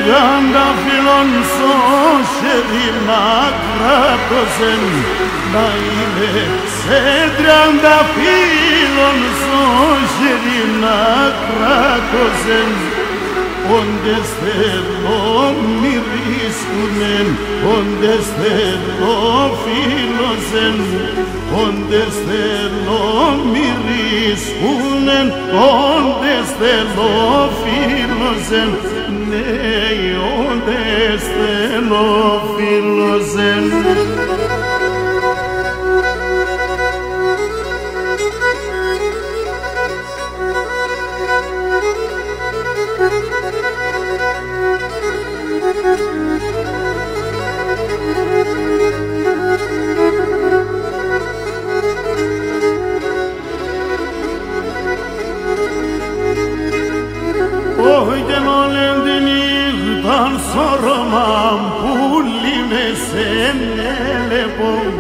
Τρανταφύλλων σωσεδίνα κράτωσεν να είναι σε τρανταφύλλων σωσεδίνα κράτωσεν όντες θέλω μυρίσκουνεν όντες θέλω φίλωσεν όντες θέλω μυρίσκουνεν όντες θέλω φίλωσεν ναι, όντες θέλω φίλωσεν Soromam puline senelepom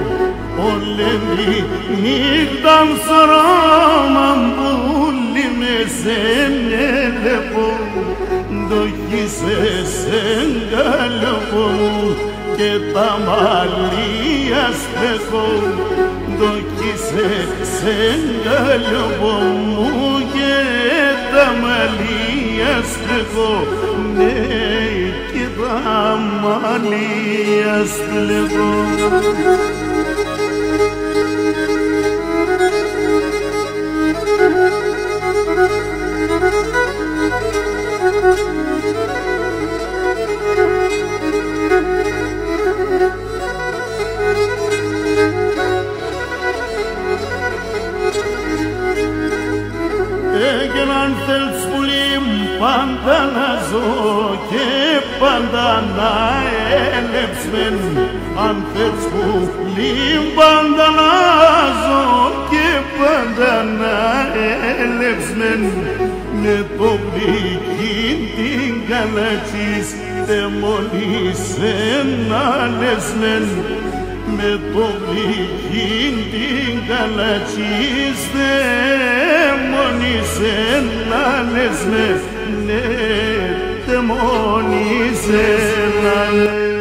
Ollendi nigdam soromam puline senelepom Dokise sengalepom και τα μαλλία στεκώ Dokise sengalepom και τα μαλλία στεκώ Αμαλία στελεγώ Έγιναν θέλς πουλήμ πάντα να ζω και πάντα να έλεψμεν αν θέλς πουλήμ πάντα να ζω και πάντα να έλεψμεν με το πληγήν την καλατσής δαιμονίσε να λεσμεν με το πληγήν την καλατσής δαιμονίσε να λεσμεν ναι δαιμονίσε να λεσμεν.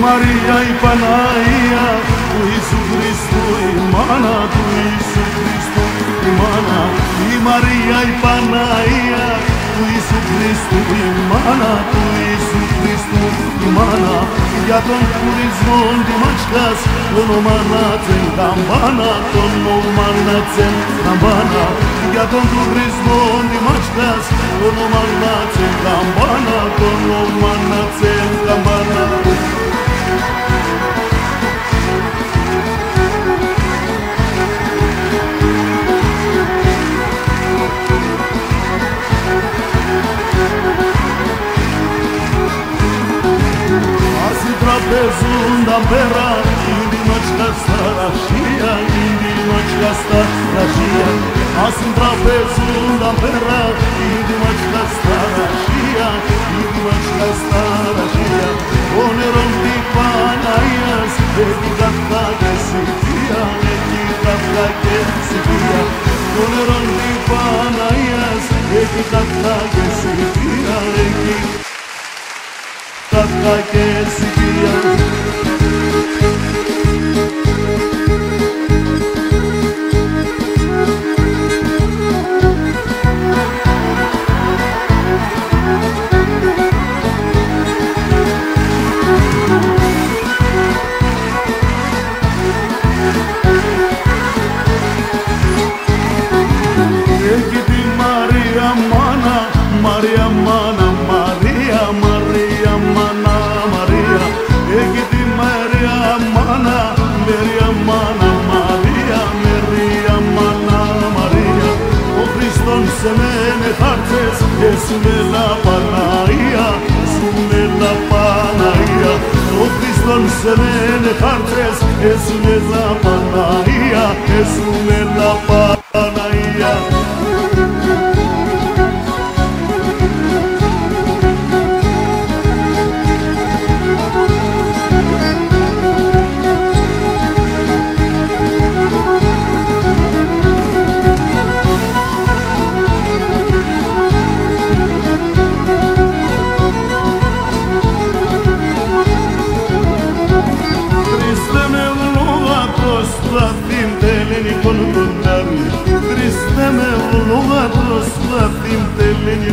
Μαρία η Παναγία του Ιησού Χριστού, η μάνα του Ιησού Χριστού, η μάνα. Η Μαρία η Παναγία του Ιησού Χριστού, η μάνα του Ιησού Χριστού, η μάνα. Για τον τουρισμό τη μάτσκας, το όνομα να τσεν καμπάνα, το όνομα να τσεν καμπάνα. Για τον τουρισμό τη μάτσκας, το όνομα να τσεν καμπάνα, το όνομα να τσεν καμπάνα. Trapezunda pera, indinočka starašija, indinočka starašija. Asim trapezunda pera, indinočka starašija, indinočka starašija. Onerom ti Panajas, neki kakva ke si pija, neki kakva ke si pija. Onerom ti Panajas, neki kakva ke si pija, neki kakva ke si pija. Έχει τη Μαρία μάνα, Μαρία μάνα, Μαρία, Μαρία μάνα, Μαρία. Έχει τη Μαρία μάνα, Μαρία μάνα, Μαρία, Μαρία μάνα, Μαρία. Ο Χριστόν σε μένε χάρτες, εσύ με la Παναγία, εσύ με la Παναγία. Ο Χριστόν σε μένε χάρτες, εσύ με la Παναγία, εσύ με la Παναγία. Triste me vlogatost, la tim te meni